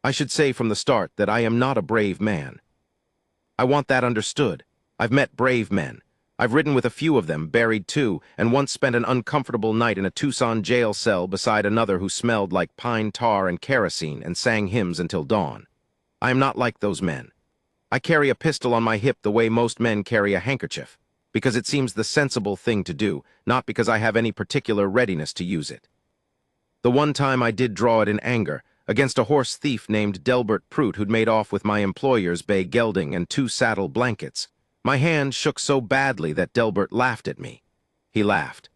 I should say from the start that I am not a brave man. I want that understood. I've met brave men. I've ridden with a few of them, buried two, and once spent an uncomfortable night in a Tucson jail cell beside another who smelled like pine tar and kerosene and sang hymns until dawn. I am not like those men. I carry a pistol on my hip the way most men carry a handkerchief, because it seems the sensible thing to do, not because I have any particular readiness to use it. The one time I did draw it in anger, against a horse thief named Delbert Prout who'd made off with my employer's bay gelding and 2 saddle blankets. My hand shook so badly that Delbert laughed at me. He laughed.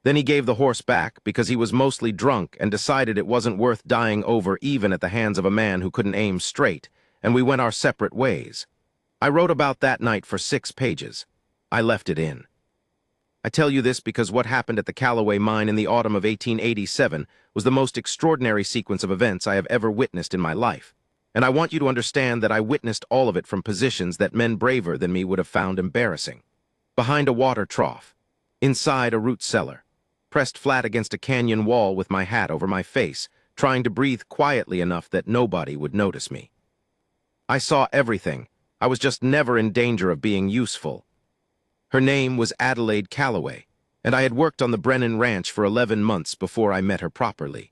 Then he gave the horse back because he was mostly drunk and decided it wasn't worth dying over even at the hands of a man who couldn't aim straight, and we went our separate ways. I wrote about that night for 6 pages. I left it in. I tell you this because what happened at the Callaway mine in the autumn of 1887 was the most extraordinary sequence of events I have ever witnessed in my life, and I want you to understand that I witnessed all of it from positions that men braver than me would have found embarrassing. Behind a water trough, inside a root cellar, pressed flat against a canyon wall with my hat over my face, trying to breathe quietly enough that nobody would notice me. I saw everything. I was just never in danger of being useful. Her name was Adelaide Callaway, and I had worked on the Brennan Ranch for 11 months before I met her properly.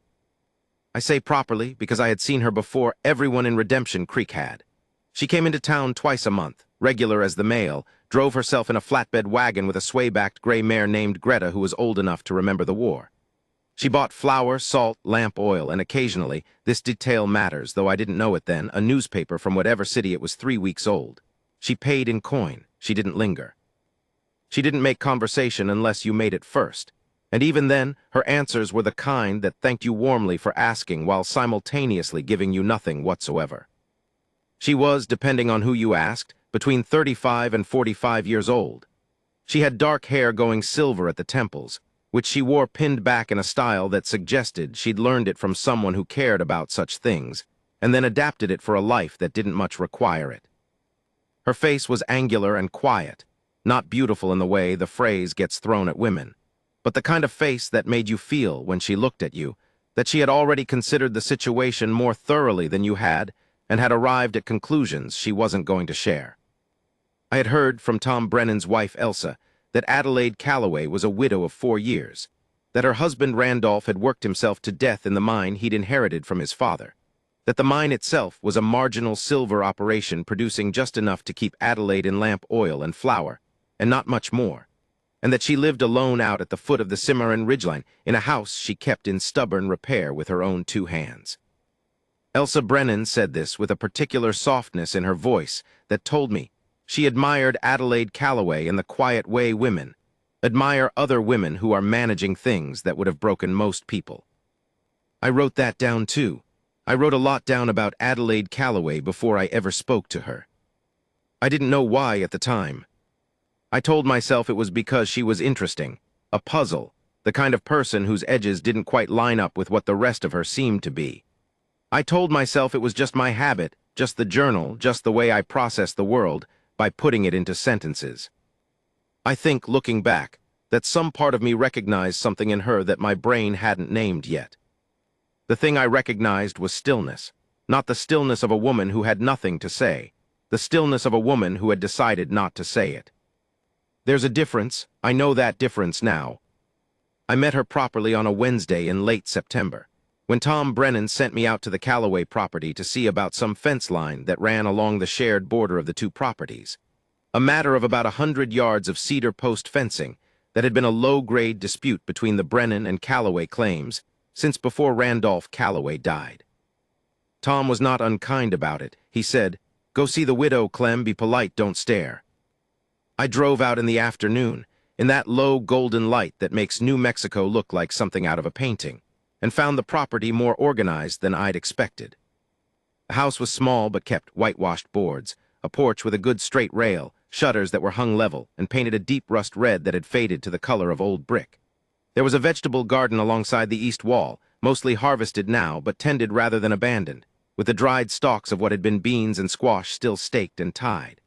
I say properly because I had seen her before everyone in Redemption Creek had. She came into town twice a month, regular as the mail, drove herself in a flatbed wagon with a sway-backed gray mare named Greta who was old enough to remember the war. She bought flour, salt, lamp oil, and occasionally, this detail matters, though I didn't know it then, a newspaper from whatever city it was 3 weeks old. She paid in coin. She didn't linger. She didn't make conversation unless you made it first. And even then, her answers were the kind that thanked you warmly for asking while simultaneously giving you nothing whatsoever. She was, depending on who you asked, between 35 and 45 years old. She had dark hair going silver at the temples, which she wore pinned back in a style that suggested she'd learned it from someone who cared about such things, and then adapted it for a life that didn't much require it. Her face was angular and quiet, not beautiful in the way the phrase gets thrown at women, but the kind of face that made you feel, when she looked at you, that she had already considered the situation more thoroughly than you had, and had arrived at conclusions she wasn't going to share. I had heard from Tom Brennan's wife Elsa that Adelaide Callaway was a widow of 4 years, that her husband Randolph had worked himself to death in the mine he'd inherited from his father, that the mine itself was a marginal silver operation producing just enough to keep Adelaide in lamp oil and flour, and not much more, and that she lived alone out at the foot of the Cimarron ridgeline in a house she kept in stubborn repair with her own 2 hands. Elsa Brennan said this with a particular softness in her voice that told me she admired Adelaide Callaway in the quiet way women admire other women who are managing things that would have broken most people. I wrote that down too. I wrote a lot down about Adelaide Callaway before I ever spoke to her. I didn't know why at the time. I told myself it was because she was interesting, a puzzle, the kind of person whose edges didn't quite line up with what the rest of her seemed to be. I told myself it was just my habit, just the journal, just the way I process the world, by putting it into sentences. I think, looking back, that some part of me recognized something in her that my brain hadn't named yet. The thing I recognized was stillness, not the stillness of a woman who had nothing to say, the stillness of a woman who had decided not to say it. There's a difference. I know that difference now. I met her properly on a Wednesday in late September, when Tom Brennan sent me out to the Callaway property to see about some fence line that ran along the shared border of the 2 properties. A matter of about 100 yards of cedar post fencing that had been a low-grade dispute between the Brennan and Callaway claims since before Randolph Callaway died. Tom was not unkind about it. He said, "Go see the widow, Clem, be polite, don't stare." I drove out in the afternoon, in that low golden light that makes New Mexico look like something out of a painting, and found the property more organized than I'd expected. The house was small but kept whitewashed boards, a porch with a good straight rail, shutters that were hung level, and painted a deep rust red that had faded to the color of old brick. There was a vegetable garden alongside the east wall, mostly harvested now but tended rather than abandoned, with the dried stalks of what had been beans and squash still staked and tied.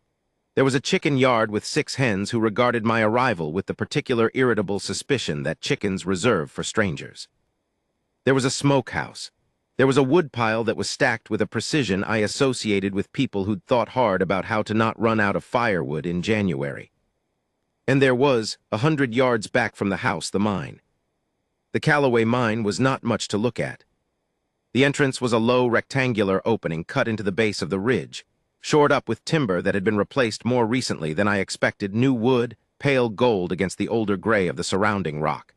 There was a chicken yard with 6 hens who regarded my arrival with the particular irritable suspicion that chickens reserve for strangers. There was a smokehouse, There was a woodpile that was stacked with a precision I associated with people who'd thought hard about how to not run out of firewood in January. And there was, 100 yards back from the house, the mine. The Callaway mine was not much to look at. The entrance was a low rectangular opening cut into the base of the ridge, shored up with timber that had been replaced more recently than I expected, new wood, pale gold against the older gray of the surrounding rock.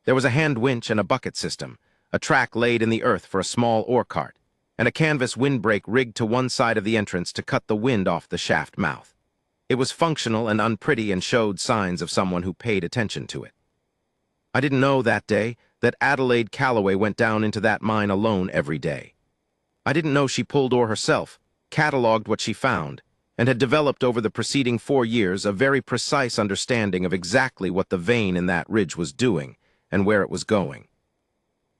There was a hand winch and a bucket system, a track laid in the earth for a small ore cart, and a canvas windbreak rigged to one side of the entrance to cut the wind off the shaft mouth. It was functional and unpretty and showed signs of someone who paid attention to it. I didn't know that day that Adelaide Callaway went down into that mine alone every day. I didn't know she pulled ore herself, cataloged what she found, and had developed over the preceding 4 years a very precise understanding of exactly what the vein in that ridge was doing and where it was going.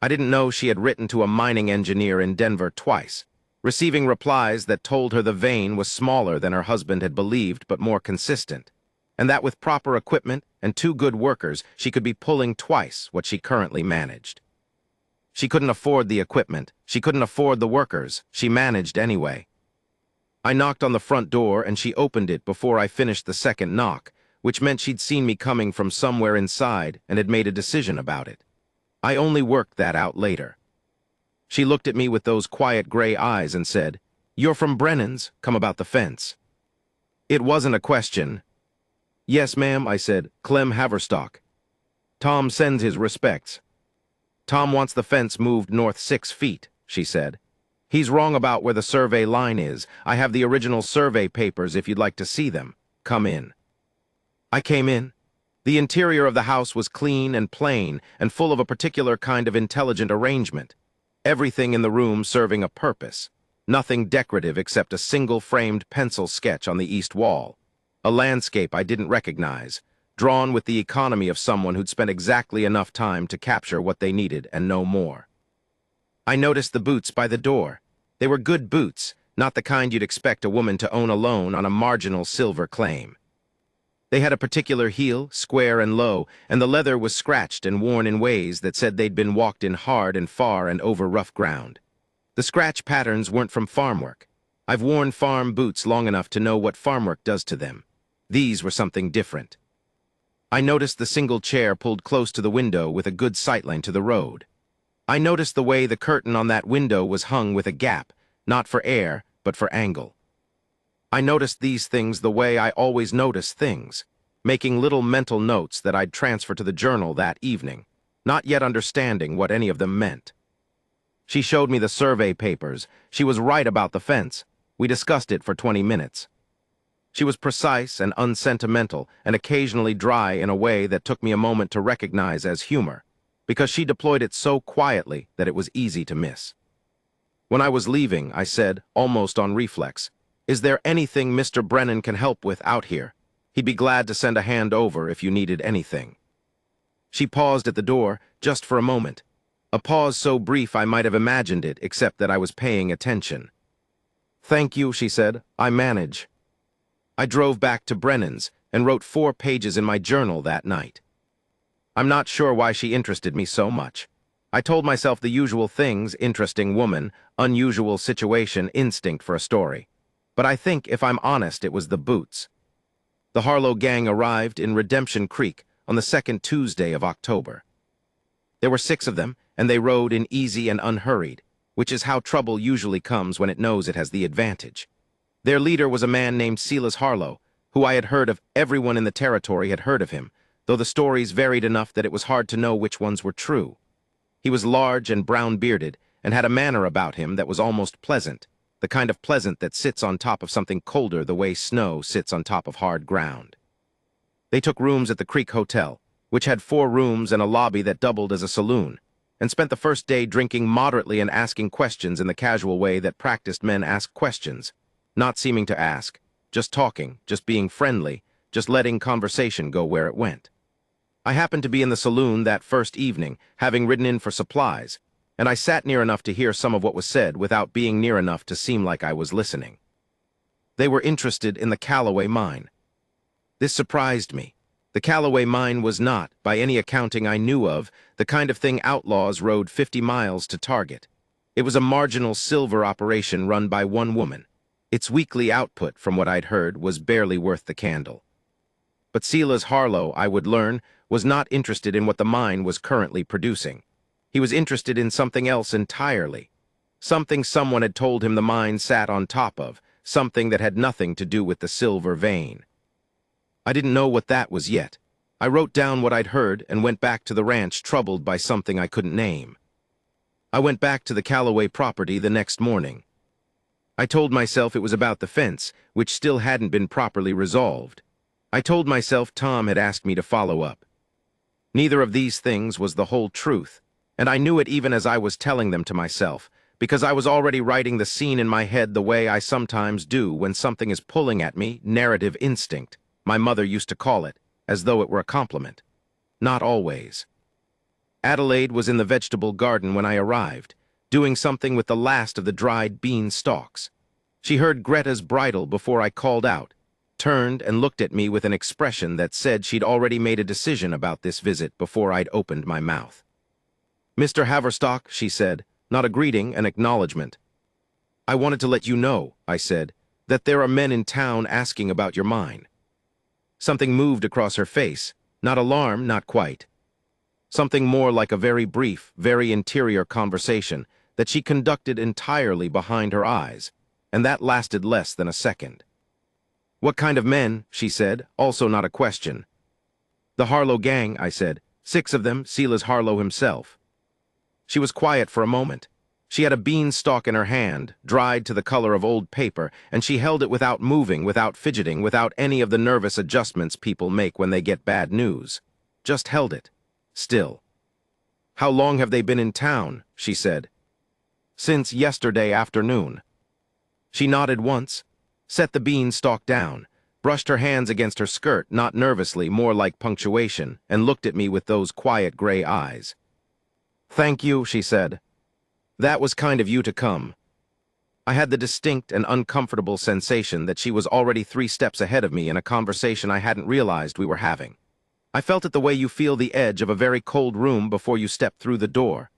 I didn't know she had written to a mining engineer in Denver twice, receiving replies that told her the vein was smaller than her husband had believed but more consistent, and that with proper equipment and 2 good workers she could be pulling twice what she currently managed. She couldn't afford the equipment, she couldn't afford the workers, she managed anyway. I knocked on the front door and she opened it before I finished the second knock, which meant she'd seen me coming from somewhere inside and had made a decision about it. I only worked that out later. She looked at me with those quiet gray eyes and said, "You're from Brennan's, come about the fence." It wasn't a question. "Yes, ma'am," I said, "Clem Haverstock. Tom sends his respects." "Tom wants the fence moved north 6 feet, she said. "He's wrong about where the survey line is. I have the original survey papers if you'd like to see them. Come in." I came in. The interior of the house was clean and plain and full of a particular kind of intelligent arrangement. Everything in the room serving a purpose. Nothing decorative except a single-framed pencil sketch on the east wall. A landscape I didn't recognize, drawn with the economy of someone who'd spent exactly enough time to capture what they needed and no more. I noticed the boots by the door. They were good boots, not the kind you'd expect a woman to own alone on a marginal silver claim. They had a particular heel, square and low, and the leather was scratched and worn in ways that said they'd been walked in hard and far and over rough ground. The scratch patterns weren't from farm work. I've worn farm boots long enough to know what farm work does to them. These were something different. I noticed the single chair pulled close to the window with a good sightline to the road. I noticed the way the curtain on that window was hung with a gap, not for air, but for angle. I noticed these things the way I always notice things, making little mental notes that I'd transfer to the journal that evening, not yet understanding what any of them meant. She showed me the survey papers. She was right about the fence. We discussed it for 20 minutes. She was precise and unsentimental and occasionally dry in a way that took me a moment to recognize as humor, because she deployed it so quietly that it was easy to miss. When I was leaving, I said, almost on reflex, "Is there anything Mr. Brennan can help with out here? He'd be glad to send a hand over if you needed anything." She paused at the door, just for a moment. A pause so brief I might have imagined it, except that I was paying attention. "Thank you," she said. "I manage." I drove back to Brennan's and wrote 4 pages in my journal that night. I'm not sure why she interested me so much. I told myself the usual things: interesting woman, unusual situation, instinct for a story. But I think, if I'm honest, it was the boots. The Harlow gang arrived in Redemption Creek on the 2nd Tuesday of October. There were 6 of them, and they rode in easy and unhurried, which is how trouble usually comes when it knows it has the advantage. Their leader was a man named Silas Harlow, who I had heard of. Everyone in the territory had heard of him, though the stories varied enough that it was hard to know which ones were true. He was large and brown-bearded, and had a manner about him that was almost pleasant, the kind of pleasant that sits on top of something colder the way snow sits on top of hard ground. They took rooms at the Creek Hotel, which had 4 rooms and a lobby that doubled as a saloon, and spent the first day drinking moderately and asking questions in the casual way that practiced men ask questions, not seeming to ask, just talking, just being friendly, just letting conversation go where it went. I happened to be in the saloon that first evening, having ridden in for supplies, and I sat near enough to hear some of what was said without being near enough to seem like I was listening. They were interested in the Callaway mine. This surprised me. The Callaway mine was not, by any accounting I knew of, the kind of thing outlaws rode 50 miles to target. It was a marginal silver operation run by one woman. Its weekly output, from what I'd heard, was barely worth the candle. But Silas Harlow, I would learn, was not interested in what the mine was currently producing. He was interested in something else entirely. Something someone had told him the mine sat on top of, something that had nothing to do with the silver vein. I didn't know what that was yet. I wrote down what I'd heard and went back to the ranch troubled by something I couldn't name. I went back to the Calloway property the next morning. I told myself it was about the fence, which still hadn't been properly resolved. I told myself Tom had asked me to follow up. Neither of these things was the whole truth, and I knew it even as I was telling them to myself, because I was already writing the scene in my head the way I sometimes do when something is pulling at me, narrative instinct, my mother used to call it, as though it were a compliment. Not always. Adelaide was in the vegetable garden when I arrived, doing something with the last of the dried bean stalks. She heard Greta's bridle before I called out, turned and looked at me with an expression that said she'd already made a decision about this visit before I'd opened my mouth. "Mr. Haverstock," she said, not a greeting, an acknowledgement. "I wanted to let you know," I said, "that there are men in town asking about your mine." Something moved across her face, not alarm, not quite. Something more like a very brief, very interior conversation that she conducted entirely behind her eyes, and that lasted less than a second. "What kind of men?" she said, also not a question. "The Harlow gang," I said. "6 of them, Silas Harlow himself." She was quiet for a moment. She had a beanstalk in her hand, dried to the color of old paper, and she held it without moving, without fidgeting, without any of the nervous adjustments people make when they get bad news. Just held it. Still. "How long have they been in town?" she said. "Since yesterday afternoon." She nodded once, set the beanstalk down, brushed her hands against her skirt, not nervously, more like punctuation, and looked at me with those quiet gray eyes. "Thank you," she said. "That was kind of you to come." I had the distinct and uncomfortable sensation that she was already 3 steps ahead of me in a conversation I hadn't realized we were having. I felt it the way you feel the edge of a very cold room before you step through the door.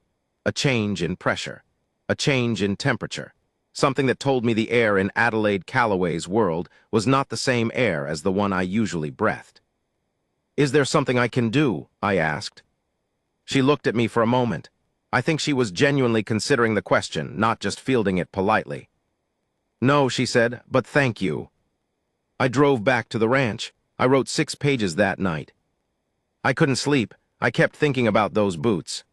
A change in pressure. A change in temperature. Something that told me the air in Adelaide Calloway's world was not the same air as the one I usually breathed. "Is there something I can do?" I asked. She looked at me for a moment. I think she was genuinely considering the question, not just fielding it politely. "No," she said, "but thank you." I drove back to the ranch. I wrote 6 pages that night. I couldn't sleep. I kept thinking about those boots.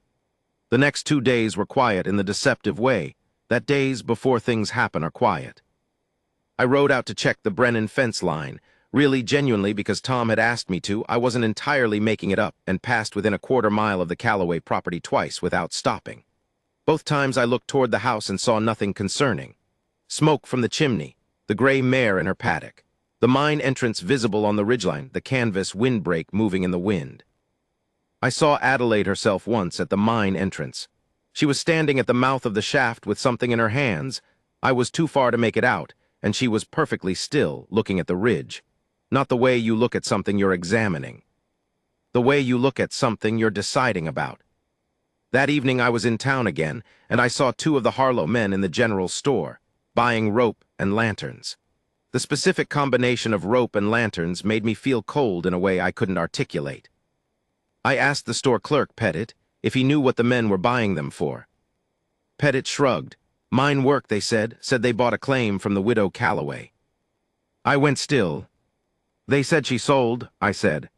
The next 2 days were quiet in the deceptive way that days before things happen are quiet. I rode out to check the Brennan fence line, really genuinely because Tom had asked me to. I wasn't entirely making it up, and passed within a 1/4 mile of the Calloway property twice without stopping. Both times I looked toward the house and saw nothing concerning. Smoke from the chimney, the gray mare in her paddock, the mine entrance visible on the ridgeline, the canvas windbreak moving in the wind. I saw Adelaide herself once at the mine entrance. She was standing at the mouth of the shaft with something in her hands. I was too far to make it out, and she was perfectly still, looking at the ridge. Not the way you look at something you're examining. The way you look at something you're deciding about. That evening I was in town again, and I saw 2 of the Harlow men in the general store, buying rope and lanterns. The specific combination of rope and lanterns made me feel cold in a way I couldn't articulate. I asked the store clerk, Pettit, if he knew what the men were buying them for. Pettit shrugged. "Mine work," they said they bought a claim from the widow Calloway. I went still. "They said she sold," I said.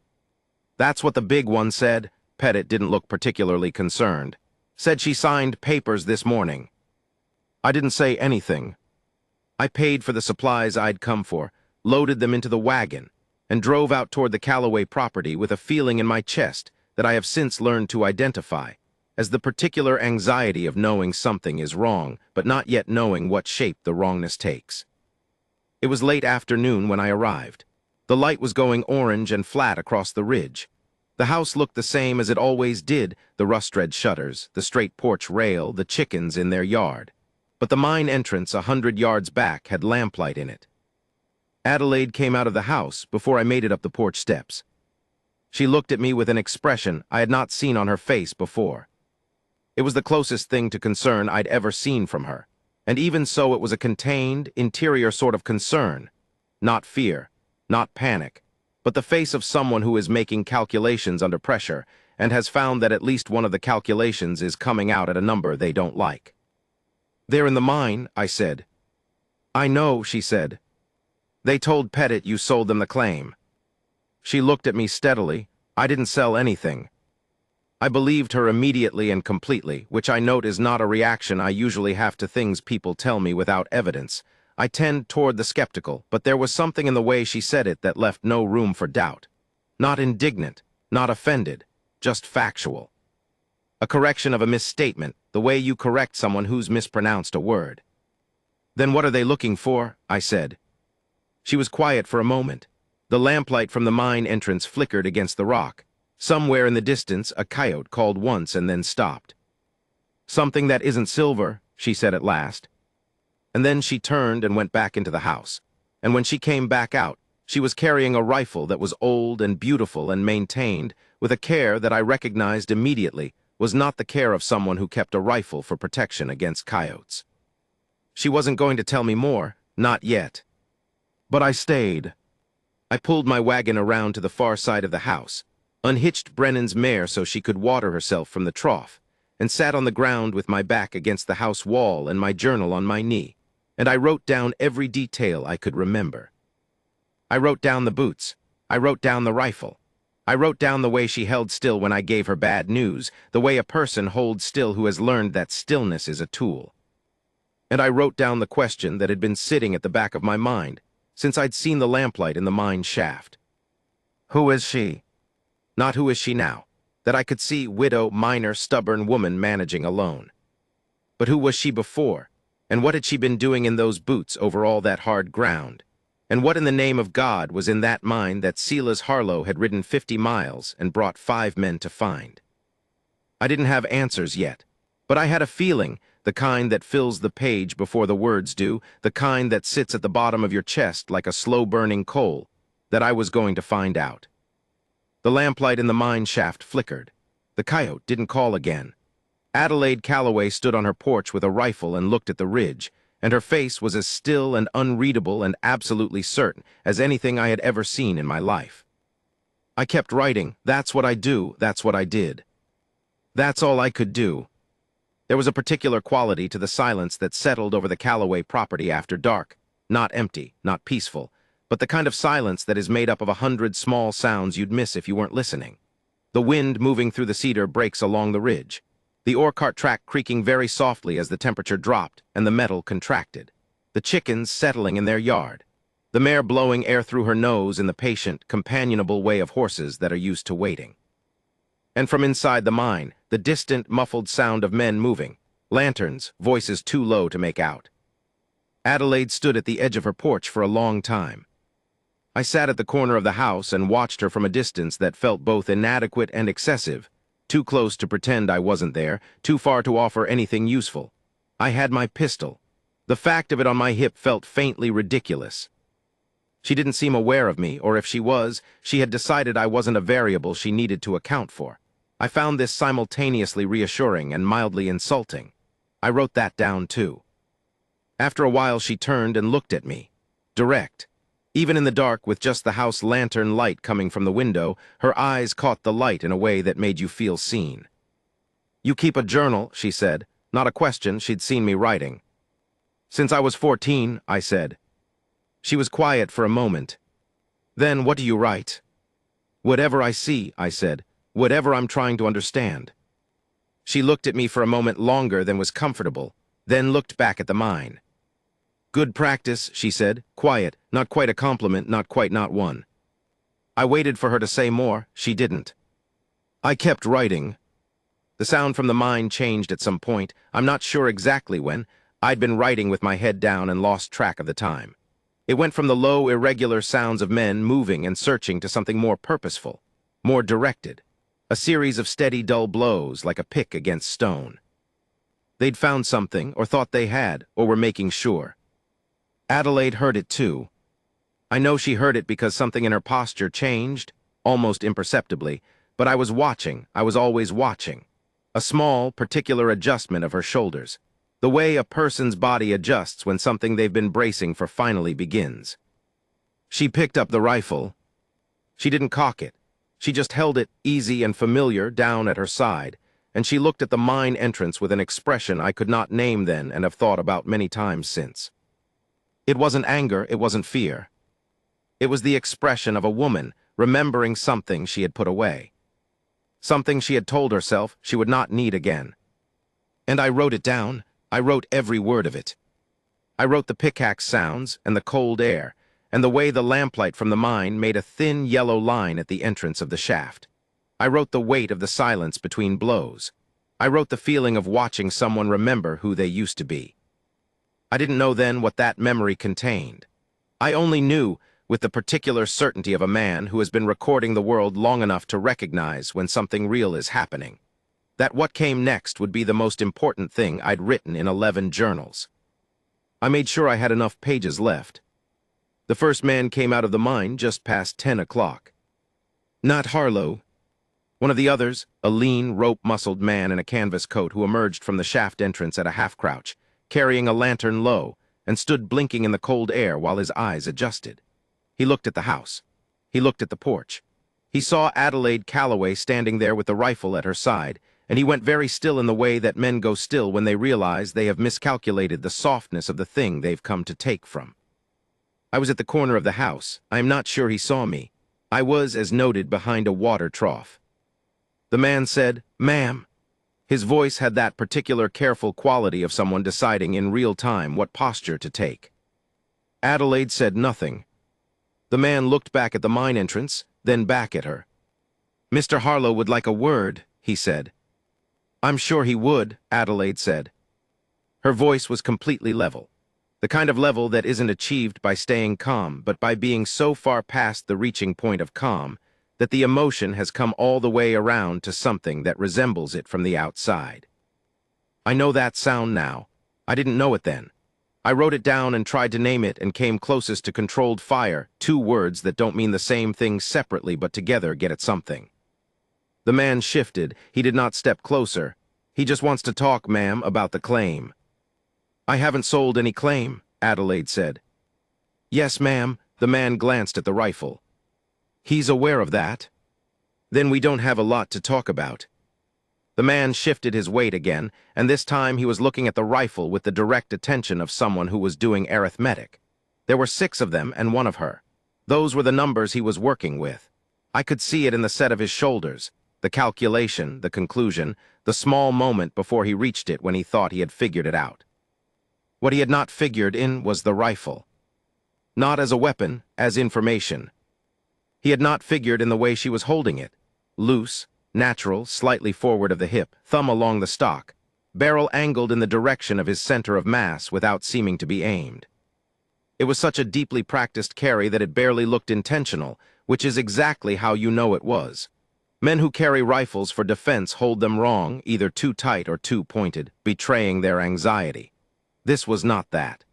"That's what the big one said." Pettit didn't look particularly concerned. "Said she signed papers this morning." I didn't say anything. I paid for the supplies I'd come for, loaded them into the wagon, and drove out toward the Calloway property with a feeling in my chest that I have since learned to identify as the particular anxiety of knowing something is wrong, but not yet knowing what shape the wrongness takes. It was late afternoon when I arrived. The light was going orange and flat across the ridge. The house looked the same as it always did, the rust-red shutters, the straight porch rail, the chickens in their yard. But the mine entrance 100 yards back had lamplight in it. Adelaide came out of the house before I made it up the porch steps. She looked at me with an expression I had not seen on her face before. It was the closest thing to concern I'd ever seen from her. And even so, it was a contained, interior sort of concern. Not fear, not panic, but the face of someone who is making calculations under pressure and has found that at least one of the calculations is coming out at a number they don't like. "They're in the mine," I said. "I know," she said. "They told Pettit you sold them the claim." She looked at me steadily. I didn't sell anything. I believed her immediately and completely, which I note is not a reaction I usually have to things people tell me without evidence. I tend toward the skeptical, but there was something in the way she said it that left no room for doubt. Not indignant, not offended, just factual. A correction of a misstatement, the way you correct someone who's mispronounced a word. "Then what are they looking for?" I said. She was quiet for a moment. The lamplight from the mine entrance flickered against the rock. Somewhere in the distance, a coyote called once and then stopped. "Something that isn't silver," she said at last. And then she turned and went back into the house. And when she came back out, she was carrying a rifle that was old and beautiful and maintained, with a care that I recognized immediately was not the care of someone who kept a rifle for protection against coyotes. She wasn't going to tell me more, not yet. But I stayed. I pulled my wagon around to the far side of the house, unhitched Brennan's mare so she could water herself from the trough, and sat on the ground with my back against the house wall and my journal on my knee, and I wrote down every detail I could remember. I wrote down the boots. I wrote down the rifle. I wrote down the way she held still when I gave her bad news, the way a person holds still who has learned that stillness is a tool. And I wrote down the question that had been sitting at the back of my mind, since I'd seen the lamplight in the mine shaft. Who is she? Not who is she now, that I could see widow, minor, stubborn woman managing alone. But who was she before, and what had she been doing in those boots over all that hard ground? And what in the name of God was in that mine that Silas Harlow had ridden 50 miles and brought 5 men to find? I didn't have answers yet, but I had a feeling, the kind that fills the page before the words do, the kind that sits at the bottom of your chest like a slow-burning coal, that I was going to find out. The lamplight in the mine shaft flickered. The coyote didn't call again. Adelaide Calloway stood on her porch with a rifle and looked at the ridge, and her face was as still and unreadable and absolutely certain as anything I had ever seen in my life. I kept writing. That's what I do. That's what I did. That's all I could do. There was a particular quality to the silence that settled over the Calloway property after dark. Not empty, not peaceful, but the kind of silence that is made up of 100 small sounds you'd miss if you weren't listening. The wind moving through the cedar breaks along the ridge. The ore cart track creaking very softly as the temperature dropped and the metal contracted. The chickens settling in their yard. The mare blowing air through her nose in the patient, companionable way of horses that are used to waiting. And from inside the mine, the distant, muffled sound of men moving. Lanterns, voices too low to make out. Adelaide stood at the edge of her porch for a long time. I sat at the corner of the house and watched her from a distance that felt both inadequate and excessive, too close to pretend I wasn't there, too far to offer anything useful. I had my pistol. The fact of it on my hip felt faintly ridiculous. She didn't seem aware of me, or if she was, she had decided I wasn't a variable she needed to account for. I found this simultaneously reassuring and mildly insulting. I wrote that down too. After a while she turned and looked at me. Direct. Even in the dark, with just the house lantern light coming from the window, her eyes caught the light in a way that made you feel seen. "You keep a journal," she said. Not a question, she'd seen me writing. "Since I was 14, I said. She was quiet for a moment. "Then what do you write?" "Whatever I see," I said. "Whatever I'm trying to understand." She looked at me for a moment longer than was comfortable, then looked back at the mine. "Good practice," she said, quiet, not quite a compliment, not quite not one. I waited for her to say more. She didn't. I kept writing. The sound from the mine changed at some point. I'm not sure exactly when. I'd been writing with my head down and lost track of the time. It went from the low, irregular sounds of men moving and searching to something more purposeful, more directed. A series of steady, dull blows like a pick against stone. They'd found something, or thought they had, or were making sure. Adelaide heard it too. I know she heard it because something in her posture changed, almost imperceptibly, but I was watching. I was always watching. A small, particular adjustment of her shoulders. The way a person's body adjusts when something they've been bracing for finally begins. She picked up the rifle. She didn't cock it. She just held it, easy and familiar, down at her side, and she looked at the mine entrance with an expression I could not name then and have thought about many times since. It wasn't anger, it wasn't fear. It was the expression of a woman remembering something she had put away. Something she had told herself she would not need again. And I wrote it down. I wrote every word of it. I wrote the pickaxe sounds and the cold air, and the way the lamplight from the mine made a thin yellow line at the entrance of the shaft. I wrote the weight of the silence between blows. I wrote the feeling of watching someone remember who they used to be. I didn't know then what that memory contained. I only knew, with the particular certainty of a man who has been recording the world long enough to recognize when something real is happening, that what came next would be the most important thing I'd written in 11 journals. I made sure I had enough pages left. The first man came out of the mine just past 10 o'clock. Not Harlow. One of the others, a lean, rope-muscled man in a canvas coat who emerged from the shaft entrance at a half-crouch, carrying a lantern low, and stood blinking in the cold air while his eyes adjusted. He looked at the house. He looked at the porch. He saw Adelaide Calloway standing there with the rifle at her side, and he went very still in the way that men go still when they realize they have miscalculated the softness of the thing they've come to take from. I was at the corner of the house. I am not sure he saw me. I was, as noted, behind a water trough. The man said, "Ma'am." His voice had that particular careful quality of someone deciding in real time what posture to take. Adelaide said nothing. The man looked back at the mine entrance, then back at her. "Mr. Harlow would like a word," he said. "I'm sure he would," Adelaide said. Her voice was completely level. The kind of level that isn't achieved by staying calm, but by being so far past the reaching point of calm that the emotion has come all the way around to something that resembles it from the outside. I know that sound now. I didn't know it then. I wrote it down and tried to name it and came closest to controlled fire, 2 words that don't mean the same thing separately but together get at something. The man shifted. He did not step closer. "He just wants to talk, ma'am, about the claim." "I haven't sold any claim," Adelaide said. "Yes, ma'am." The man glanced at the rifle. "He's aware of that." "Then we don't have a lot to talk about." The man shifted his weight again, and this time he was looking at the rifle with the direct attention of someone who was doing arithmetic. There were 6 of them and 1 of her. Those were the numbers he was working with. I could see it in the set of his shoulders, the calculation, the conclusion, the small moment before he reached it when he thought he had figured it out. What he had not figured in was the rifle. Not as a weapon, as information. He had not figured in the way she was holding it. Loose, natural, slightly forward of the hip, thumb along the stock, barrel angled in the direction of his center of mass without seeming to be aimed. It was such a deeply practiced carry that it barely looked intentional, which is exactly how you know it was. Men who carry rifles for defense hold them wrong, either too tight or too pointed, betraying their anxiety. This was not that.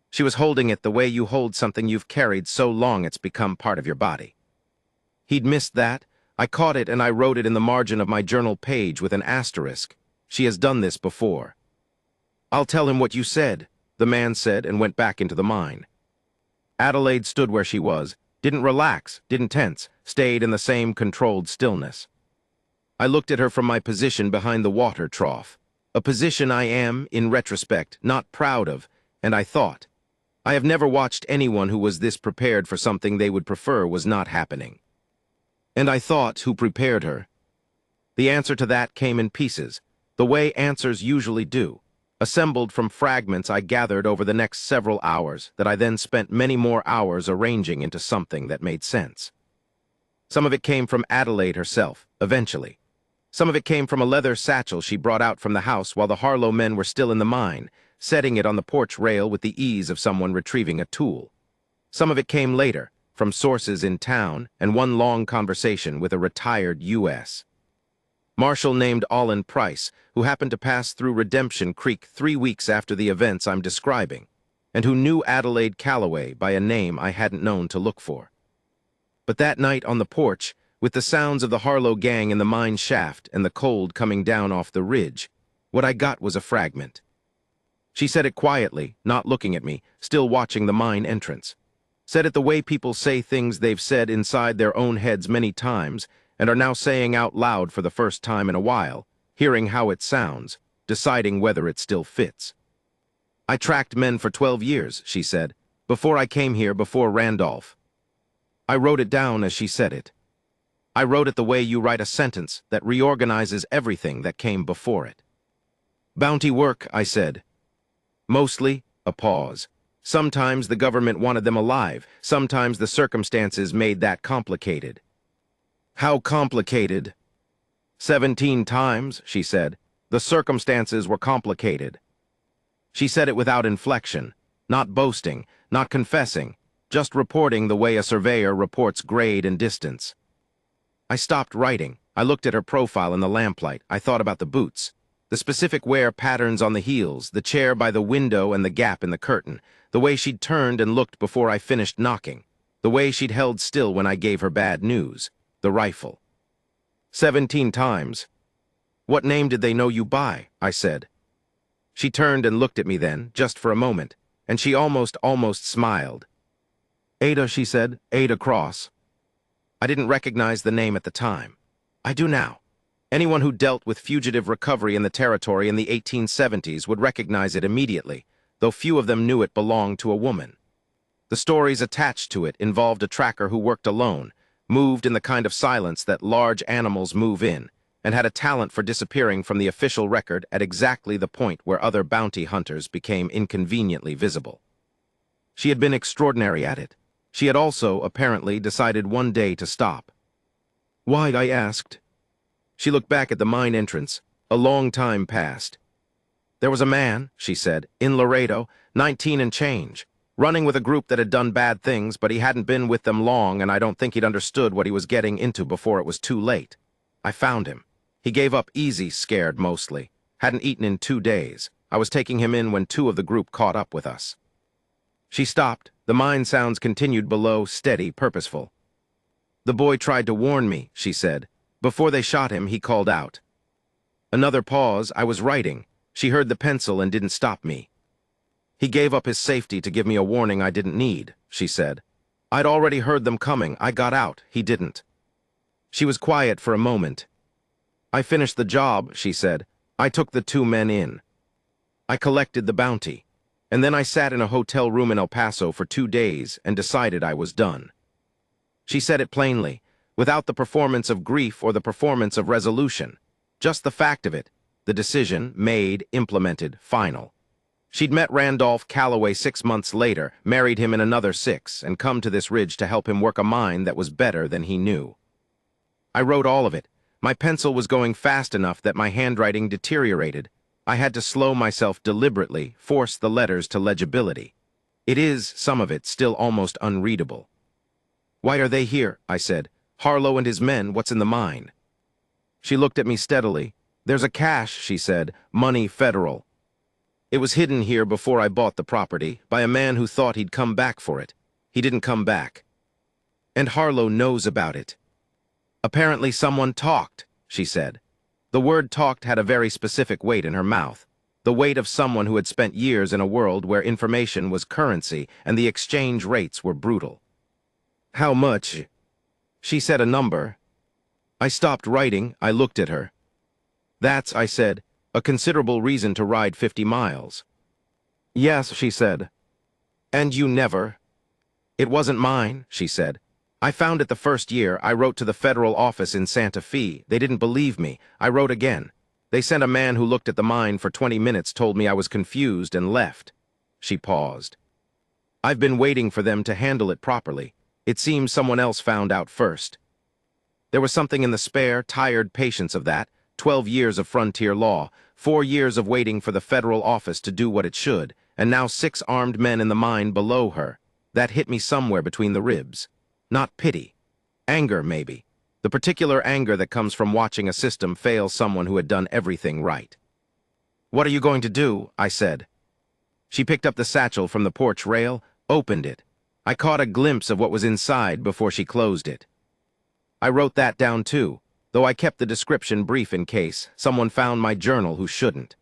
She was holding it the way you hold something you've carried so long it's become part of your body. He'd missed that. I caught it and I wrote it in the margin of my journal page with an asterisk. She has done this before. "I'll tell him what you said," the man said and went back into the mine. Adelaide stood where she was, didn't relax, didn't tense, stayed in the same controlled stillness. I looked at her from my position behind the water trough, a position I am, in retrospect, not proud of, and I thought, I have never watched anyone who was this prepared for something they would prefer was not happening. And I thought, who prepared her? The answer to that came in pieces, the way answers usually do, assembled from fragments I gathered over the next several hours that I then spent many more hours arranging into something that made sense. Some of it came from Adelaide herself, eventually. Some of it came from a leather satchel she brought out from the house while the Harlow men were still in the mine, setting it on the porch rail with the ease of someone retrieving a tool. Some of it came later, from sources in town, and one long conversation with a retired U.S. Marshal named Olin Price, who happened to pass through Redemption Creek 3 weeks after the events I'm describing, and who knew Adelaide Calloway by a name I hadn't known to look for. But that night on the porch, with the sounds of the Harlow gang in the mine shaft and the cold coming down off the ridge. What I got was a fragment. She said it quietly, not looking at me, still watching the mine entrance. Said it the way people say things they've said inside their own heads many times and are now saying out loud for the first time in a while, hearing how it sounds, deciding whether it still fits. I tracked men for 12 years, she said, before I came here, before Randolph. I wrote it down as she said it. I wrote it the way you write a sentence that reorganizes everything that came before it. Bounty work, I said. Mostly, a pause. Sometimes the government wanted them alive. Sometimes the circumstances made that complicated. How complicated? 17 times, she said. The circumstances were complicated. She said it without inflection, not boasting, not confessing, just reporting the way a surveyor reports grade and distance. I stopped writing. I looked at her profile in the lamplight. I thought about the boots, the specific wear patterns on the heels, the chair by the window and the gap in the curtain, the way she'd turned and looked before I finished knocking, the way she'd held still when I gave her bad news, the rifle. 17 times. What name did they know you by? I said. She turned and looked at me then, just for a moment, and she almost smiled. Ada, she said, Ada Cross. I didn't recognize the name at the time. I do now. Anyone who dealt with fugitive recovery in the territory in the 1870s would recognize it immediately, though few of them knew it belonged to a woman. The stories attached to it involved a tracker who worked alone, moved in the kind of silence that large animals move in, and had a talent for disappearing from the official record at exactly the point where other bounty hunters became inconveniently visible. She had been extraordinary at it. She had also, apparently, decided one day to stop. Why? I asked. She looked back at the mine entrance. A long time passed. There was a man, she said, in Laredo, 19 and change, running with a group that had done bad things, but he hadn't been with them long, and I don't think he'd understood what he was getting into before it was too late. I found him. He gave up easy, scared mostly. Hadn't eaten in 2 days. I was taking him in when 2 of the group caught up with us. She stopped. The mine sounds continued below, steady, purposeful. The boy tried to warn me, she said. Before they shot him, he called out. Another pause. I was writing. She heard the pencil and didn't stop me. He gave up his safety to give me a warning I didn't need, she said. I'd already heard them coming. I got out. He didn't. She was quiet for a moment. I finished the job, she said. I took the 2 men in. I collected the bounty, and then I sat in a hotel room in El Paso for 2 days and decided I was done. She said it plainly, without the performance of grief or the performance of resolution. Just the fact of it, the decision, made, implemented, final. She'd met Randolph Calloway 6 months later, married him in another 6, and come to this ridge to help him work a mine that was better than he knew. I wrote all of it. My pencil was going fast enough that my handwriting deteriorated. I had to slow myself deliberately, force the letters to legibility. It is, some of it, still almost unreadable. Why are they here? I said. Harlow and his men, what's in the mine? She looked at me steadily. There's a cache, she said, money federal. It was hidden here before I bought the property, by a man who thought he'd come back for it. He didn't come back. And Harlow knows about it. Apparently someone talked, she said. The word talked had a very specific weight in her mouth, the weight of someone who had spent years in a world where information was currency and the exchange rates were brutal. How much? She said a number. I stopped writing. I looked at her. That's, I said, a considerable reason to ride 50 miles. Yes, she said. And you never? It wasn't mine, she said. I found it the first year. I wrote to the federal office in Santa Fe. They didn't believe me. I wrote again. They sent a man who looked at the mine for 20 minutes, told me I was confused, and left. She paused. I've been waiting for them to handle it properly. It seems someone else found out first. There was something in the spare, tired patience of that. 12 years of frontier law, 4 years of waiting for the federal office to do what it should, and now 6 armed men in the mine below her. That hit me somewhere between the ribs. Not pity. Anger, maybe. The particular anger that comes from watching a system fail someone who had done everything right. What are you going to do? I said. She picked up the satchel from the porch rail, opened it. I caught a glimpse of what was inside before she closed it. I wrote that down too, though I kept the description brief in case someone found my journal who shouldn't.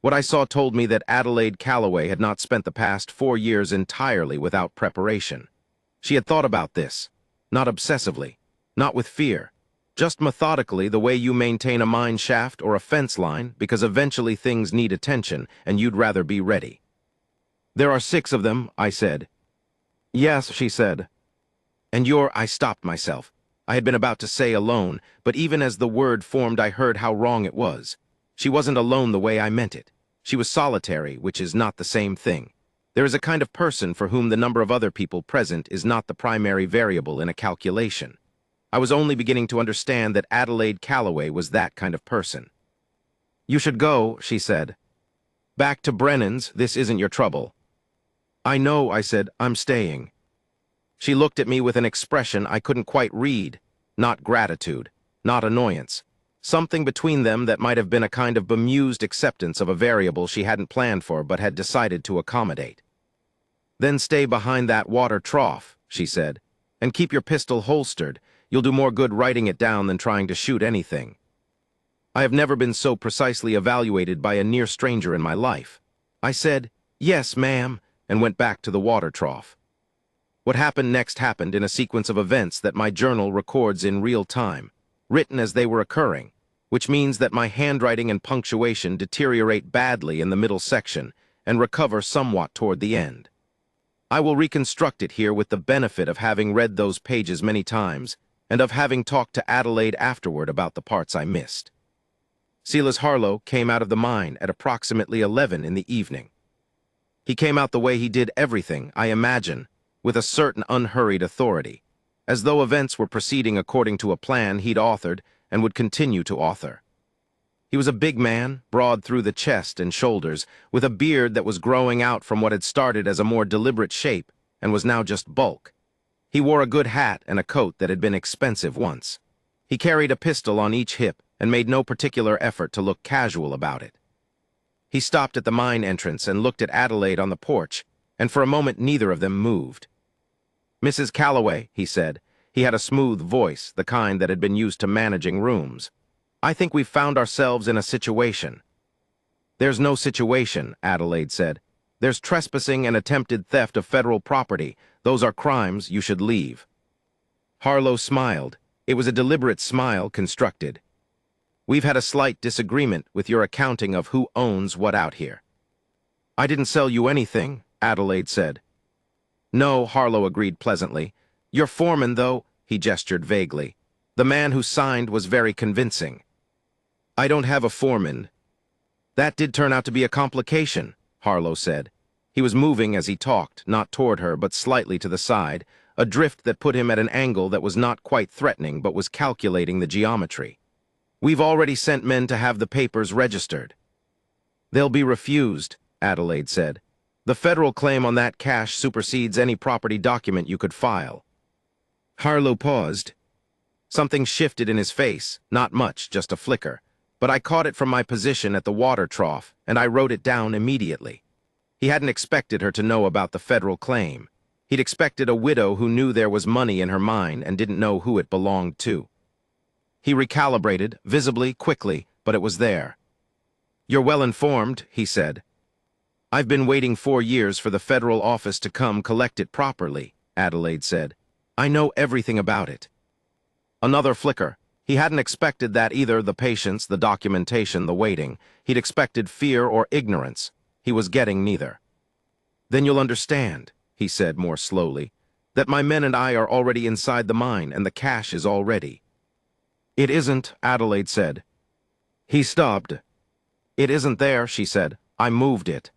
What I saw told me that Adelaide Calloway had not spent the past 4 years entirely without preparation. She had thought about this, not obsessively, not with fear, just methodically the way you maintain a mine shaft or a fence line because eventually things need attention and you'd rather be ready. There are 6 of them, I said. Yes, she said. And I stopped myself. I had been about to say alone, but even as the word formed I heard how wrong it was. She wasn't alone the way I meant it. She was solitary, which is not the same thing. There is a kind of person for whom the number of other people present is not the primary variable in a calculation. I was only beginning to understand that Adelaide Calloway was that kind of person. You should go, she said. Back to Brennan's, this isn't your trouble. I know, I said, I'm staying. She looked at me with an expression I couldn't quite read, not gratitude, not annoyance. Something between them that might have been a kind of bemused acceptance of a variable she hadn't planned for but had decided to accommodate. Then stay behind that water trough, she said, and keep your pistol holstered. You'll do more good writing it down than trying to shoot anything. I have never been so precisely evaluated by a near stranger in my life. I said, yes, ma'am, and went back to the water trough. What happened next happened in a sequence of events that my journal records in real time, written as they were occurring, which means that my handwriting and punctuation deteriorate badly in the middle section and recover somewhat toward the end. I will reconstruct it here with the benefit of having read those pages many times and of having talked to Adelaide afterward about the parts I missed. Silas Harlow came out of the mine at approximately 11 in the evening. He came out the way he did everything, I imagine, with a certain unhurried authority, as though events were proceeding according to a plan he'd authored and would continue to author. He was a big man, broad through the chest and shoulders, with a beard that was growing out from what had started as a more deliberate shape and was now just bulk. He wore a good hat and a coat that had been expensive once. He carried a pistol on each hip and made no particular effort to look casual about it. He stopped at the mine entrance and looked at Adelaide on the porch, and for a moment neither of them moved. Mrs. Calloway, he said. He had a smooth voice, the kind that had been used to managing rooms. I think we've found ourselves in a situation. There's no situation, Adelaide said. There's trespassing and attempted theft of federal property. Those are crimes. You should leave. Harlow smiled. It was a deliberate smile constructed. We've had a slight disagreement with your accounting of who owns what out here. I didn't sell you anything, Adelaide said. No, Harlow agreed pleasantly. Your foreman, though, he gestured vaguely. The man who signed was very convincing. I don't have a foreman. That did turn out to be a complication, Harlow said. He was moving as he talked, not toward her, but slightly to the side, a drift that put him at an angle that was not quite threatening but was calculating the geometry. We've already sent men to have the papers registered. They'll be refused, Adelaide said. The federal claim on that cash supersedes any property document you could file. Harlow paused. Something shifted in his face, not much, just a flicker, but I caught it from my position at the water trough, and I wrote it down immediately. He hadn't expected her to know about the federal claim. He'd expected a widow who knew there was money in her mine and didn't know who it belonged to. He recalibrated, visibly, quickly, but it was there. You're well informed, he said. I've been waiting 4 years for the federal office to come collect it properly, Adelaide said. I know everything about it. Another flicker. He hadn't expected that either, the patience, the documentation, the waiting. He'd expected fear or ignorance. He was getting neither. Then you'll understand, he said more slowly, that my men and I are already inside the mine and the cash is all ready. It isn't, Adelaide said. He stopped. It isn't there, she said. I moved it.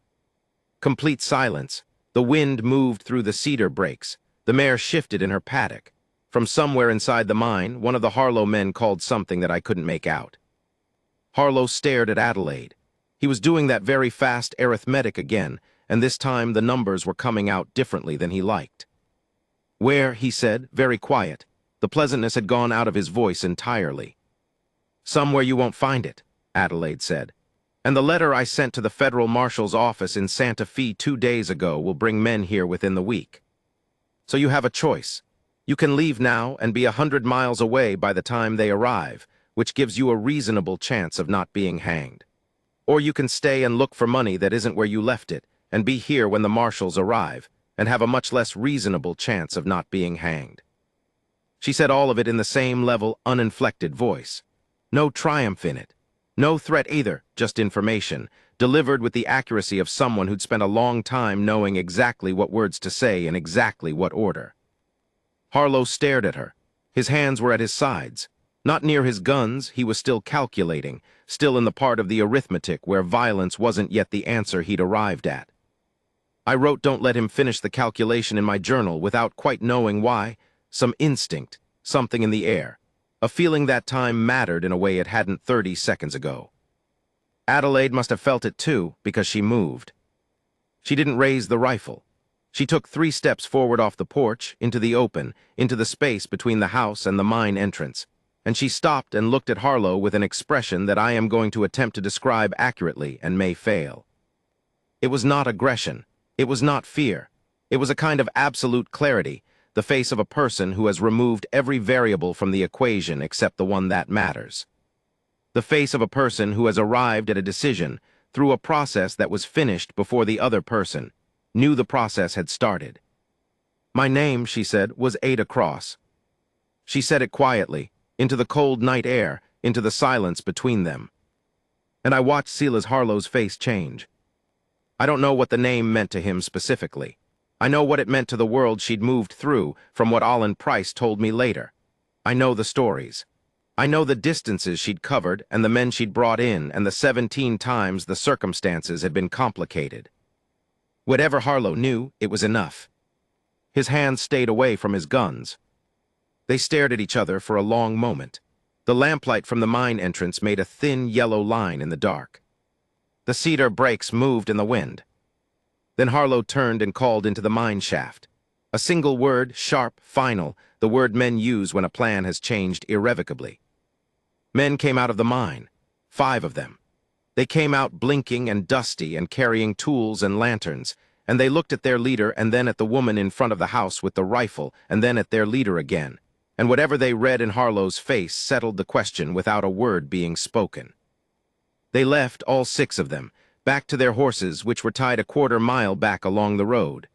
Complete silence. The wind moved through the cedar brakes. The mare shifted in her paddock. From somewhere inside the mine, one of the Harlow men called something that I couldn't make out. Harlow stared at Adelaide. He was doing that very fast arithmetic again, and this time the numbers were coming out differently than he liked. Where, he said, very quiet. The pleasantness had gone out of his voice entirely. Somewhere you won't find it, Adelaide said. And the letter I sent to the federal marshal's office in Santa Fe 2 days ago will bring men here within the week. So you have a choice. You can leave now and be 100 miles away by the time they arrive, which gives you a reasonable chance of not being hanged. Or you can stay and look for money that isn't where you left it, and be here when the marshals arrive, and have a much less reasonable chance of not being hanged. She said all of it in the same level, uninflected voice. No triumph in it. No threat either, just information, delivered with the accuracy of someone who'd spent a long time knowing exactly what words to say in exactly what order. Harlow stared at her. His hands were at his sides. Not near his guns, he was still calculating, still in the part of the arithmetic where violence wasn't yet the answer he'd arrived at. I wrote "don't let him finish the calculation" in my journal without quite knowing why. Some instinct, something in the air. A feeling that time mattered in a way it hadn't 30 seconds ago. Adelaide must have felt it too, because she moved. She didn't raise the rifle. She took 3 steps forward off the porch, into the open, into the space between the house and the mine entrance, and she stopped and looked at Harlow with an expression that I am going to attempt to describe accurately and may fail. It was not aggression. It was not fear. It was a kind of absolute clarity, the face of a person who has removed every variable from the equation except the one that matters. The face of a person who has arrived at a decision through a process that was finished before the other person knew the process had started. My name, she said, was Ada Cross. She said it quietly, into the cold night air, into the silence between them. And I watched Silas Harlow's face change. I don't know what the name meant to him specifically. I know what it meant to the world she'd moved through from what Alan Price told me later. I know the stories. I know the distances she'd covered and the men she'd brought in and the 17 times the circumstances had been complicated. Whatever Harlow knew, it was enough. His hands stayed away from his guns. They stared at each other for a long moment. The lamplight from the mine entrance made a thin yellow line in the dark. The cedar brakes moved in the wind. Then Harlow turned and called into the mine shaft. A single word, sharp, final, the word men use when a plan has changed irrevocably. Men came out of the mine, 5 of them. They came out blinking and dusty and carrying tools and lanterns, and they looked at their leader and then at the woman in front of the house with the rifle and then at their leader again, and whatever they read in Harlow's face settled the question without a word being spoken. They left, all 6 of them, back to their horses, which were tied a quarter-mile back along the road.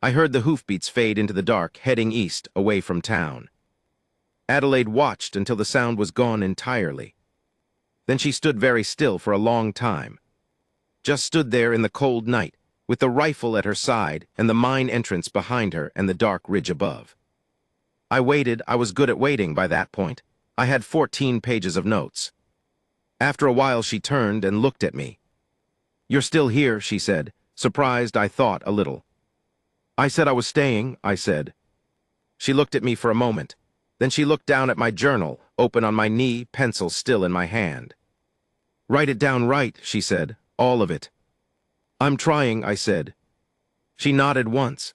I heard the hoofbeats fade into the dark, heading east, away from town. Adelaide watched until the sound was gone entirely. Then she stood very still for a long time. Just stood there in the cold night, with the rifle at her side and the mine entrance behind her and the dark ridge above. I waited. I was good at waiting by that point. I had 14 pages of notes. After a while she turned and looked at me. "You're still here," she said, surprised, I thought, a little. "I said I was staying," I said. She looked at me for a moment. Then she looked down at my journal, open on my knee, pencil still in my hand. "Write it down right," she said, "all of it." "I'm trying," I said. She nodded once,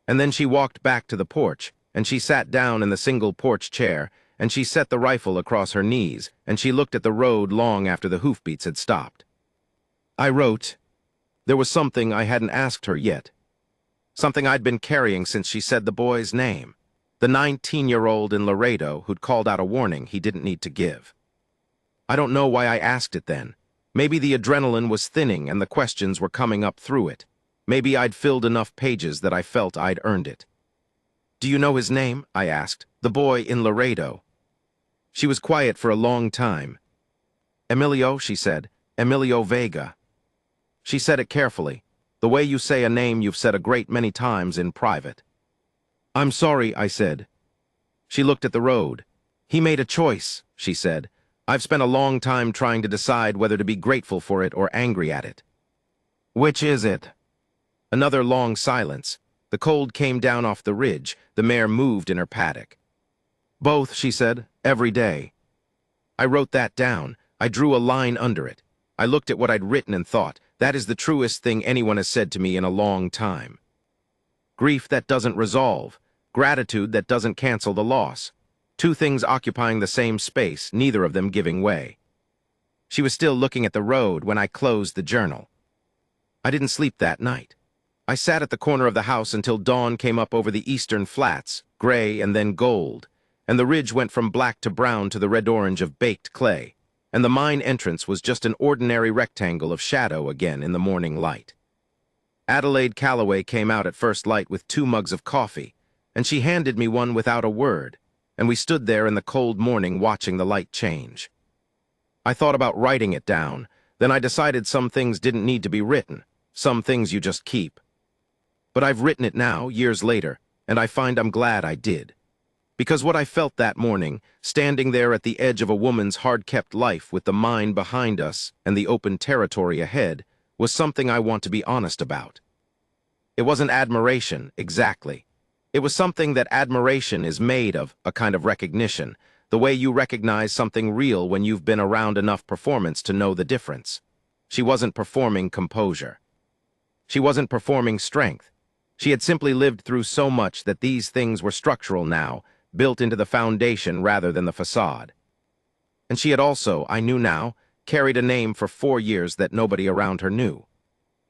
and then she walked back to the porch, and she sat down in the single porch chair, and she set the rifle across her knees, and she looked at the road long after the hoofbeats had stopped. I wrote. There was something I hadn't asked her yet. Something I'd been carrying since she said the boy's name. The 19-year-old in Laredo who'd called out a warning he didn't need to give. I don't know why I asked it then. Maybe the adrenaline was thinning and the questions were coming up through it. Maybe I'd filled enough pages that I felt I'd earned it. "Do you know his name?" I asked. "The boy in Laredo." She was quiet for a long time. "Emilio," she said. "Emilio Vega." She said it carefully, the way you say a name you've said a great many times in private. "I'm sorry," I said. She looked at the road. "He made a choice," she said. "I've spent a long time trying to decide whether to be grateful for it or angry at it." "Which is it?" Another long silence. The cold came down off the ridge. The mare moved in her paddock. "Both," she said, "every day." I wrote that down. I drew a line under it. I looked at what I'd written and thought, that is the truest thing anyone has said to me in a long time. Grief that doesn't resolve. Gratitude that doesn't cancel the loss. 2 things occupying the same space, neither of them giving way. She was still looking at the road when I closed the journal. I didn't sleep that night. I sat at the corner of the house until dawn came up over the eastern flats, gray and then gold, and the ridge went from black to brown to the red-orange of baked clay, and the mine entrance was just an ordinary rectangle of shadow again in the morning light. Adelaide Calloway came out at first light with 2 mugs of coffee, and she handed me one without a word, and we stood there in the cold morning watching the light change. I thought about writing it down, then I decided some things didn't need to be written, some things you just keep. But I've written it now, years later, and I find I'm glad I did. Because what I felt that morning, standing there at the edge of a woman's hard-kept life with the mine behind us and the open territory ahead, was something I want to be honest about. It wasn't admiration, exactly. It was something that admiration is made of, a kind of recognition, the way you recognize something real when you've been around enough performance to know the difference. She wasn't performing composure. She wasn't performing strength. She had simply lived through so much that these things were structural now, built into the foundation rather than the facade. And she had also, I knew now, carried a name for 4 years that nobody around her knew.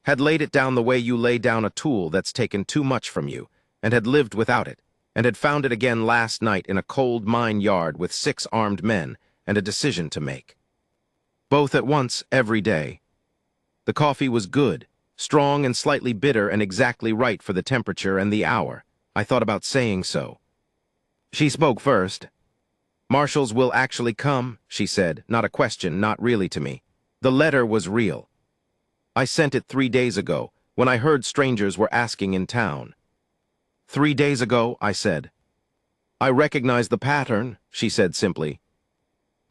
Had laid it down the way you lay down a tool that's taken too much from you, and had lived without it, and had found it again last night in a cold mine yard with 6 armed men and a decision to make. Both at once, every day. The coffee was good, strong and slightly bitter and exactly right for the temperature and the hour. I thought about saying so. She spoke first. "Marshals will actually come," she said, not a question, not really to me. The letter was real. I sent it 3 days ago, when I heard strangers were asking in town. 3 days ago, I said. I recognize the pattern, she said simply.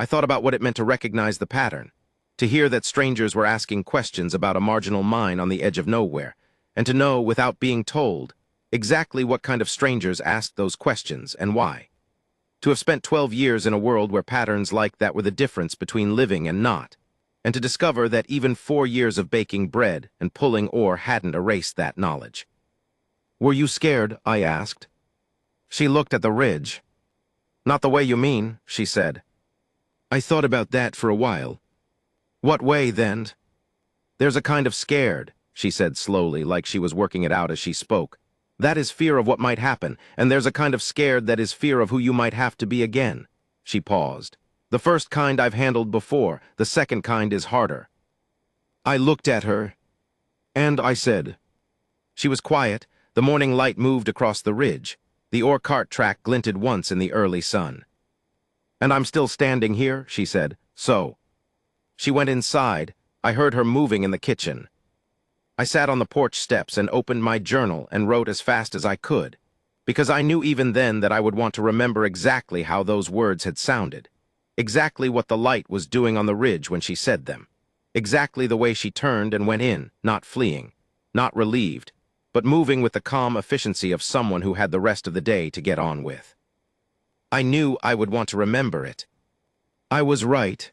I thought about what it meant to recognize the pattern, to hear that strangers were asking questions about a marginal mine on the edge of nowhere, and to know, without being told, exactly what kind of strangers asked those questions and why. To have spent 12 years in a world where patterns like that were the difference between living and not, and to discover that even 4 years of baking bread and pulling ore hadn't erased that knowledge. "Were you scared?" I asked. She looked at the ridge. "Not the way you mean," she said. I thought about that for a while. "What way, then?" "There's a kind of scared," she said slowly, like she was working it out as she spoke. "That is fear of what might happen, and there's a kind of scared that is fear of who you might have to be again." She paused. "The first kind I've handled before, the second kind is harder." I looked at her, and I said. She was quiet. The morning light moved across the ridge. The ore cart track glinted once in the early sun. "And I'm still standing here," she said. "So." She went inside. I heard her moving in the kitchen. I sat on the porch steps and opened my journal and wrote as fast as I could, because I knew even then that I would want to remember exactly how those words had sounded, exactly what the light was doing on the ridge when she said them, exactly the way she turned and went in, not fleeing, not relieved, but moving with the calm efficiency of someone who had the rest of the day to get on with. I knew I would want to remember it. I was right.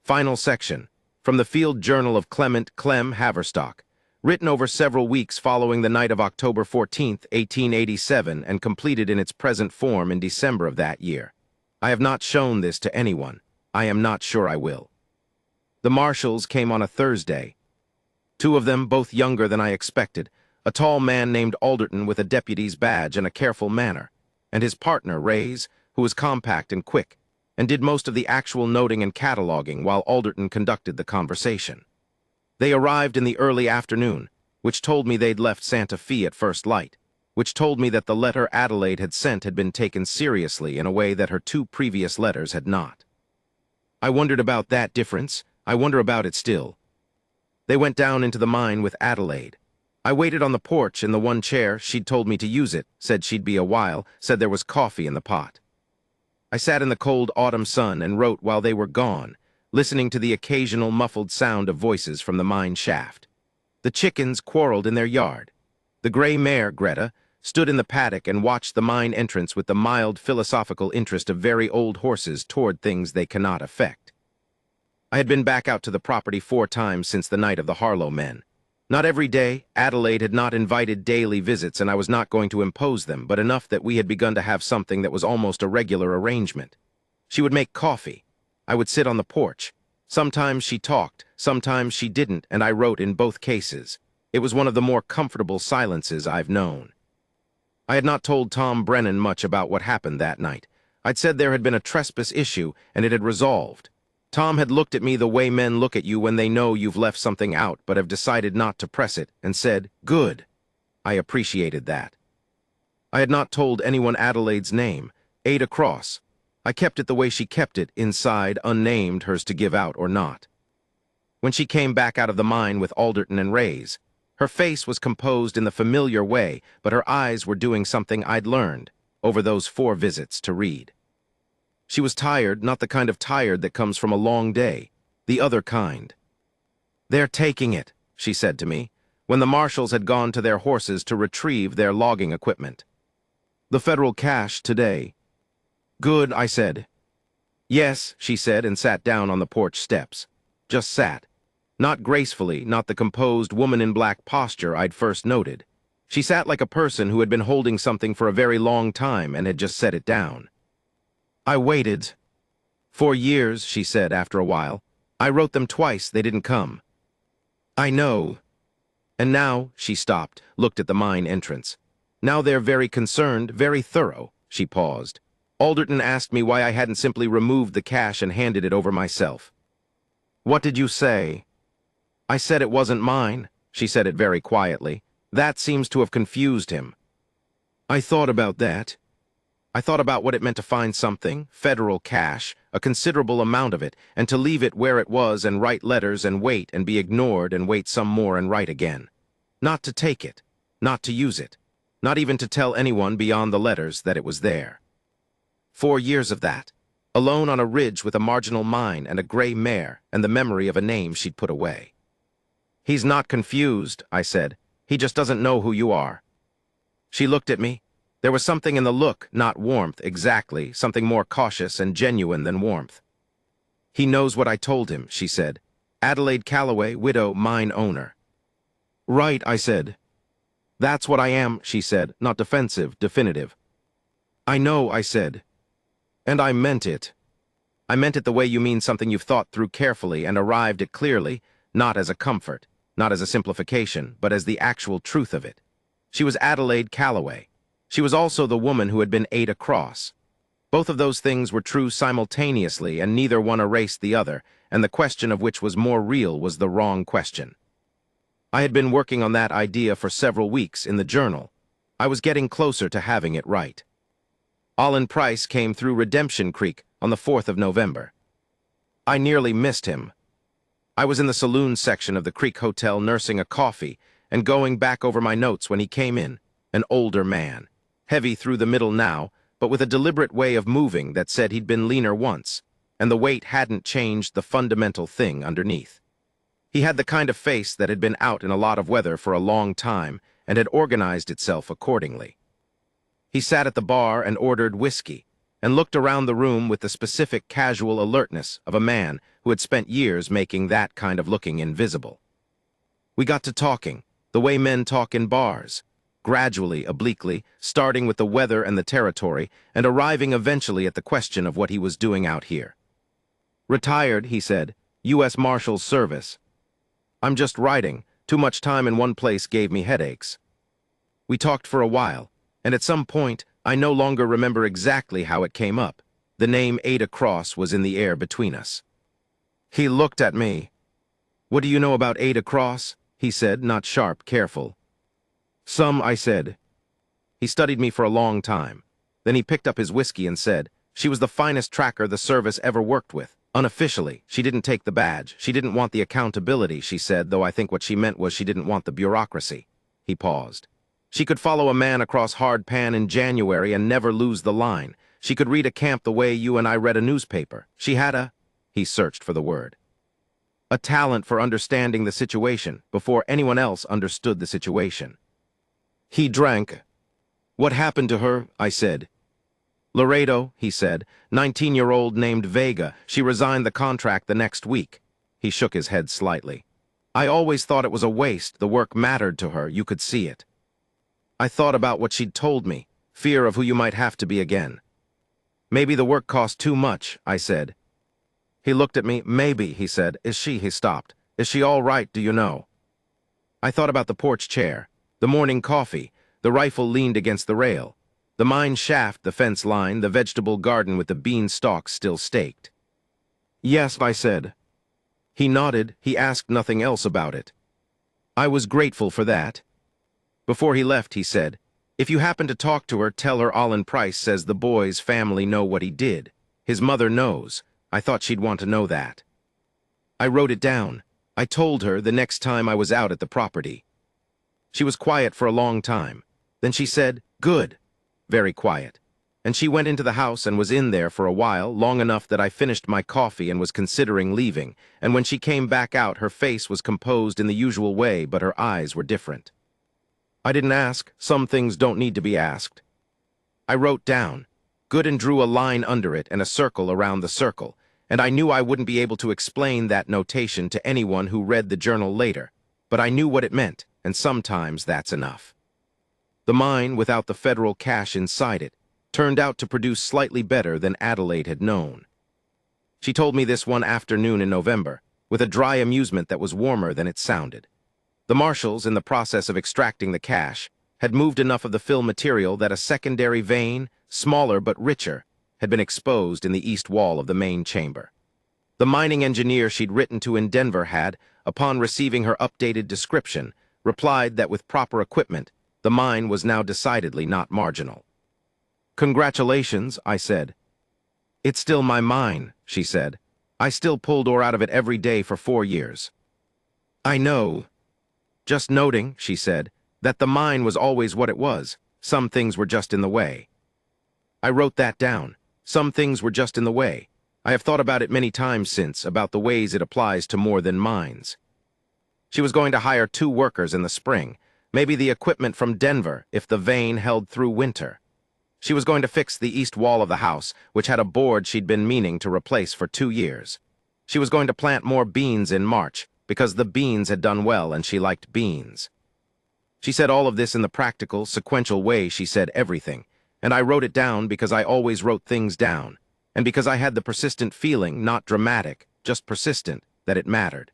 Final section, from the Field Journal of Clement Clem Haverstock, written over several weeks following the night of October 14, 1887, and completed in its present form in December of that year. I have not shown this to anyone. I am not sure I will. The marshals came on a Thursday. 2 of them, both younger than I expected, a tall man named Alderton with a deputy's badge and a careful manner, and his partner, Reyes, who was compact and quick, and did most of the actual noting and cataloging while Alderton conducted the conversation. They arrived in the early afternoon, which told me they'd left Santa Fe at first light, which told me that the letter Adelaide had sent had been taken seriously in a way that her 2 previous letters had not. I wondered about that difference. I wonder about it still. They went down into the mine with Adelaide. I waited on the porch in the one chair. She'd told me to use it, said she'd be a while, said there was coffee in the pot. I sat in the cold autumn sun and wrote while they were gone, listening to the occasional muffled sound of voices from the mine shaft. The chickens quarreled in their yard. The gray mare, Greta, stood in the paddock and watched the mine entrance with the mild philosophical interest of very old horses toward things they cannot affect. I had been back out to the property 4 times since the night of the Harlow men. Not every day. Adelaide had not invited daily visits, and I was not going to impose them, but enough that we had begun to have something that was almost a regular arrangement. She would make coffee. I would sit on the porch. Sometimes she talked, sometimes she didn't, and I wrote in both cases. It was one of the more comfortable silences I've known. I had not told Tom Brennan much about what happened that night. I'd said there had been a trespass issue, and it had resolved. Tom had looked at me the way men look at you when they know you've left something out but have decided not to press it, and said, "Good." I appreciated that. I had not told anyone Adelaide's name, Ada Cross. I kept it the way she kept it, inside, unnamed, hers to give out or not. When she came back out of the mine with Alderton and Ray's, her face was composed in the familiar way, but her eyes were doing something I'd learned over those 4 visits to Reed. She was tired, not the kind of tired that comes from a long day, the other kind. "They're taking it," she said to me, when the marshals had gone to their horses to retrieve their logging equipment. "The federal cash today." "Good," I said. "Yes," she said, and sat down on the porch steps. Just sat. Not gracefully, not the composed woman-in-black posture I'd first noted. She sat like a person who had been holding something for a very long time and had just set it down. "I waited. 4 years," she said after a while. "I wrote them twice, they didn't come." "I know. And now," she stopped, looked at the mine entrance. "Now they're very concerned, very thorough." She paused. "Alderton asked me why I hadn't simply removed the cash and handed it over myself." "What did you say?" "I said it wasn't mine." She said it very quietly. "That seems to have confused him." "I thought about that. I thought about what it meant to find something, federal cash, a considerable amount of it, and to leave it where it was and write letters and wait and be ignored and wait some more and write again. Not to take it, not to use it, not even to tell anyone beyond the letters that it was there. 4 years of that, alone on a ridge with a marginal mine and a gray mare and the memory of a name she'd put away. "He's not confused," I said. "He just doesn't know who you are." She looked at me. There was something in the look, not warmth exactly, something more cautious and genuine than warmth. "He knows what I told him," she said. "Adelaide Calloway, widow, mine owner." "Right," I said. "That's what I am," she said, not defensive, definitive. "I know," I said. "And I meant it. I meant it the way you mean something you've thought through carefully and arrived at clearly, not as a comfort, not as a simplification, but as the actual truth of it. She was Adelaide Calloway. She was also the woman who had been Ada Cross. Both of those things were true simultaneously, and neither one erased the other, and the question of which was more real was the wrong question. I had been working on that idea for several weeks in the journal. I was getting closer to having it right. Olin Price came through Redemption Creek on the 4th of November. I nearly missed him. I was in the saloon section of the Creek Hotel nursing a coffee and going back over my notes when he came in, an older man, heavy through the middle now, but with a deliberate way of moving that said he'd been leaner once, and the weight hadn't changed the fundamental thing underneath. He had the kind of face that had been out in a lot of weather for a long time and had organized itself accordingly. He sat at the bar and ordered whiskey, and looked around the room with the specific casual alertness of a man who had spent years making that kind of looking invisible. We got to talking, the way men talk in bars, gradually, obliquely, starting with the weather and the territory, and arriving eventually at the question of what he was doing out here. "Retired," he said, "U.S. Marshals Service. I'm just writing. Too much time in one place gave me headaches." We talked for a while, and at some point, I no longer remember exactly how it came up. The name Ada Cross was in the air between us. He looked at me. "What do you know about Ada Cross?" he said, not sharp, careful. "Some," I said. He studied me for a long time. Then he picked up his whiskey and said, "She was the finest tracker the service ever worked with. Unofficially, she didn't take the badge. She didn't want the accountability," she said, though I think what she meant was she didn't want the bureaucracy. He paused. "She could follow a man across hard pan in January and never lose the line. She could read a camp the way you and I read a newspaper. She had a—" he searched for the word. "A talent for understanding the situation before anyone else understood the situation." He drank. "What happened to her?" I said. "Laredo," he said, 19-year-old named Vega. She resigned the contract the next week." He shook his head slightly. "I always thought it was a waste. The work mattered to her. You could see it. I thought about what she'd told me, fear of who you might have to be again. Maybe the work cost too much," I said. He looked at me. "Maybe," he said. "Is she—" he stopped. "Is she all right, do you know?" I thought about the porch chair, the morning coffee, the rifle leaned against the rail, the mine shaft, the fence line, the vegetable garden with the bean stalks still staked. Yes, I said. He nodded. He asked nothing else about it. I was grateful for that. Before he left, he said, "If you happen to talk to her, tell her Alan Price says the boy's family know what he did. His mother knows. I thought she'd want to know that." I wrote it down. I told her the next time I was out at the property. She was quiet for a long time. Then she said, "Good." Very quiet. And she went into the house and was in there for a while, long enough that I finished my coffee and was considering leaving, and when she came back out, her face was composed in the usual way, but her eyes were different. I didn't ask. Some things don't need to be asked. I wrote down, "Good," and drew a line under it and a circle around the circle, and I knew I wouldn't be able to explain that notation to anyone who read the journal later, but I knew what it meant, and sometimes that's enough. The mine, without the federal cash inside it, turned out to produce slightly better than Adelaide had known. She told me this one afternoon in November, with a dry amusement that was warmer than it sounded. The marshals, in the process of extracting the cash, had moved enough of the fill material that a secondary vein, smaller but richer, had been exposed in the east wall of the main chamber. The mining engineer she'd written to in Denver had, upon receiving her updated description, replied that with proper equipment, the mine was now decidedly not marginal. "Congratulations," I said. "It's still my mine," she said. "I still pulled ore out of it every day for 4 years." "I know." "Just noting," she said, "that the mine was always what it was. Some things were just in the way." I wrote that down. Some things were just in the way. I have thought about it many times since, about the ways it applies to more than mines. She was going to hire 2 workers in the spring, maybe the equipment from Denver if the vein held through winter. She was going to fix the east wall of the house, which had a board she'd been meaning to replace for 2 years. She was going to plant more beans in March, because the beans had done well and she liked beans. She said all of this in the practical, sequential way she said everything, and I wrote it down because I always wrote things down, and because I had the persistent feeling, not dramatic, just persistent, that it mattered.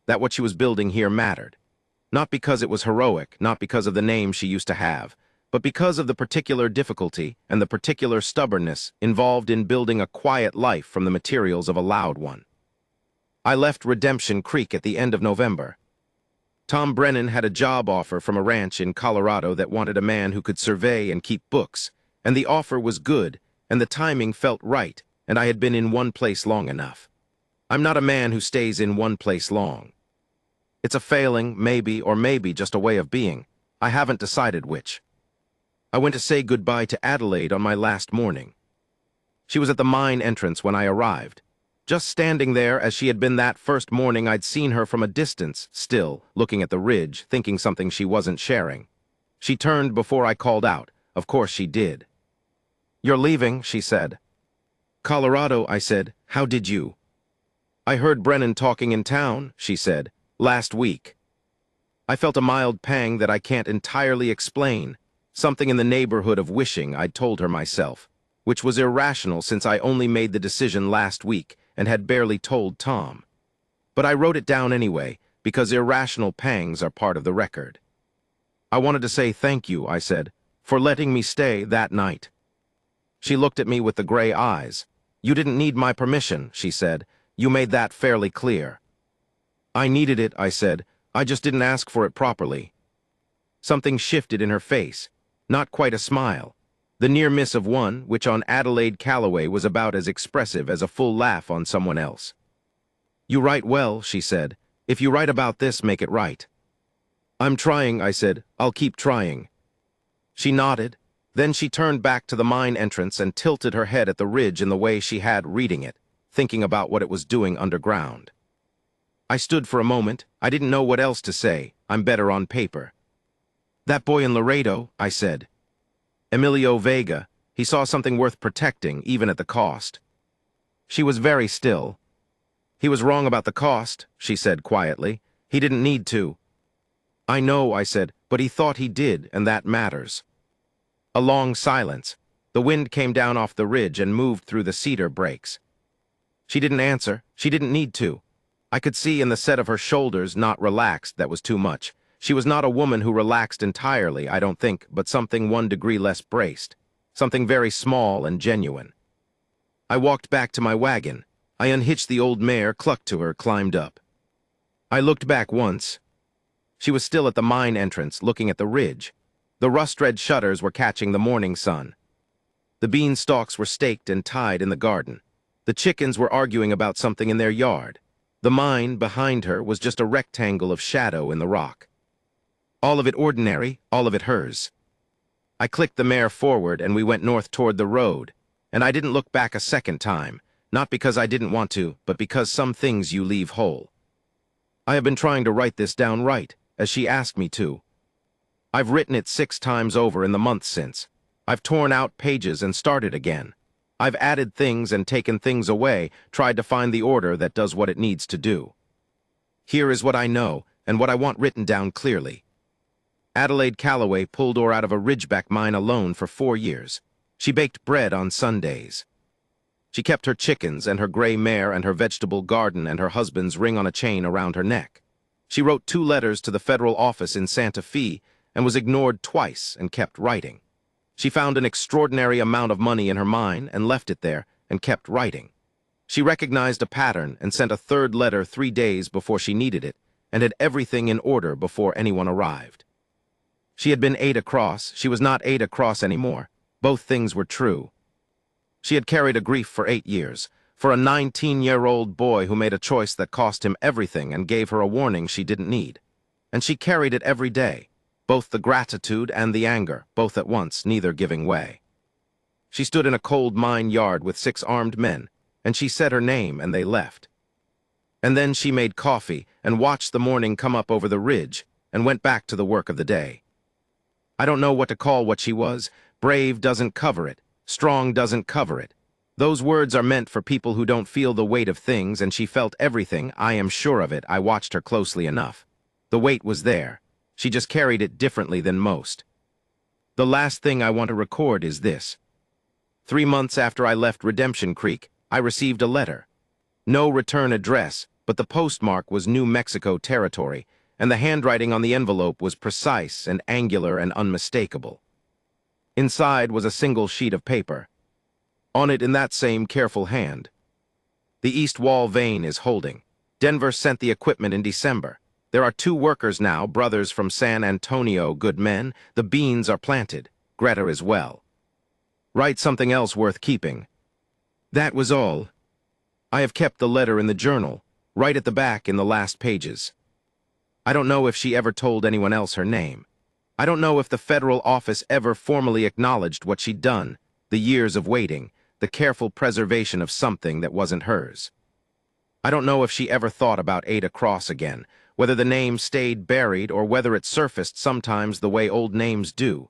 That what she was building here mattered. Not because it was heroic, not because of the name she used to have, but because of the particular difficulty and the particular stubbornness involved in building a quiet life from the materials of a loud one. I left Redemption Creek at the end of November. Tom Brennan had a job offer from a ranch in Colorado that wanted a man who could survey and keep books, and the offer was good, and the timing felt right, and I had been in one place long enough. I'm not a man who stays in one place long. It's a failing, maybe, or maybe just a way of being. I haven't decided which. I went to say goodbye to Adelaide on my last morning. She was at the mine entrance when I arrived, just standing there as she had been that first morning I'd seen her from a distance, still, looking at the ridge, thinking something she wasn't sharing. She turned before I called out. Of course she did. "You're leaving," she said. "Colorado," I said. "How did you?" "I heard Brennan talking in town," she said, "last week." I felt a mild pang that I can't entirely explain, something in the neighborhood of wishing I'd told her myself, which was irrational since I only made the decision last week and had barely told Tom. But I wrote it down anyway, because irrational pangs are part of the record. "I wanted to say thank you," I said, "for letting me stay that night." She looked at me with the gray eyes. "You didn't need my permission," she said. "You made that fairly clear." "I needed it," I said. "I just didn't ask for it properly." Something shifted in her face. Not quite a smile. The near miss of one, which on Adelaide Calloway was about as expressive as a full laugh on someone else. "You write well," she said. "If you write about this, make it right." "I'm trying," I said. "I'll keep trying." She nodded. Then she turned back to the mine entrance and tilted her head at the ridge in the way she had reading it, thinking about what it was doing underground. I stood for a moment. I didn't know what else to say. I'm better on paper. "That boy in Laredo," I said. "Emilio Vega. He saw something worth protecting, even at the cost." She was very still. "He was wrong about the cost," she said quietly. "He didn't need to." "I know," I said, "but he thought he did, and that matters." A long silence. The wind came down off the ridge and moved through the cedar breaks. She didn't answer. She didn't need to. I could see in the set of her shoulders, not relaxed, that was too much. She was not a woman who relaxed entirely, I don't think, but something 1 degree less braced. Something very small and genuine. I walked back to my wagon. I unhitched the old mare, clucked to her, climbed up. I looked back once. She was still at the mine entrance, looking at the ridge. The rust-red shutters were catching the morning sun. The beanstalks were staked and tied in the garden. The chickens were arguing about something in their yard. The mine, behind her, was just a rectangle of shadow in the rock. All of it ordinary, all of it hers. I clicked the mare forward and we went north toward the road, and I didn't look back a second time, not because I didn't want to, but because some things you leave whole. I have been trying to write this down right, as she asked me to. I've written it 6 times over in the months since. I've torn out pages and started again. I've added things and taken things away, tried to find the order that does what it needs to do. Here is what I know, and what I want written down clearly. Adelaide Calloway pulled ore out of a ridgeback mine alone for 4 years. She baked bread on Sundays. She kept her chickens and her gray mare and her vegetable garden and her husband's ring on a chain around her neck. She wrote 2 letters to the federal office in Santa Fe and was ignored twice and kept writing. She found an extraordinary amount of money in her mine and left it there and kept writing. She recognized a pattern and sent a 3rd letter 3 days before she needed it and had everything in order before anyone arrived. She had been Ada Cross. She was not Ada Cross anymore. Both things were true. She had carried a grief for 8 years, for a 19-year-old boy who made a choice that cost him everything and gave her a warning she didn't need. And she carried it every day, both the gratitude and the anger, both at once, neither giving way. She stood in a cold mine yard with 6 armed men, and she said her name and they left. And then she made coffee and watched the morning come up over the ridge and went back to the work of the day. I don't know what to call what she was. Brave doesn't cover it. Strong doesn't cover it. Those words are meant for people who don't feel the weight of things, and she felt everything, I am sure of it. I watched her closely enough. The weight was there. She just carried it differently than most. The last thing I want to record is this. 3 months after I left Redemption Creek, I received a letter. No return address, but the postmark was New Mexico territory, and the handwriting on the envelope was precise and angular and unmistakable. Inside was a single sheet of paper. On it in that same careful hand. The east wall vein is holding. Denver sent the equipment in December. There are 2 workers now, brothers from San Antonio, good men. The beans are planted. Greta as well. Write something else worth keeping. That was all. I have kept the letter in the journal, right at the back in the last pages. I don't know if she ever told anyone else her name. I don't know if the federal office ever formally acknowledged what she'd done, the years of waiting, the careful preservation of something that wasn't hers. I don't know if she ever thought about Ada Cross again, whether the name stayed buried or whether it surfaced sometimes the way old names do.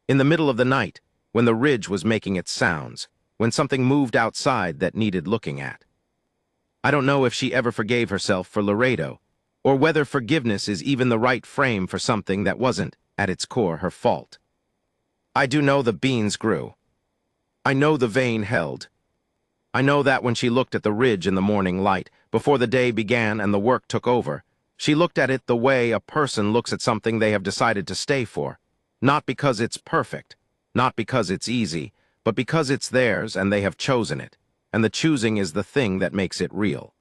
In the middle of the night, when the ridge was making its sounds, when something moved outside that needed looking at. I don't know if she ever forgave herself for Laredo, or whether forgiveness is even the right frame for something that wasn't, at its core, her fault. I do know the beans grew. I know the vein held. I know that when she looked at the ridge in the morning light, before the day began and the work took over, she looked at it the way a person looks at something they have decided to stay for, not because it's perfect, not because it's easy, but because it's theirs and they have chosen it, and the choosing is the thing that makes it real.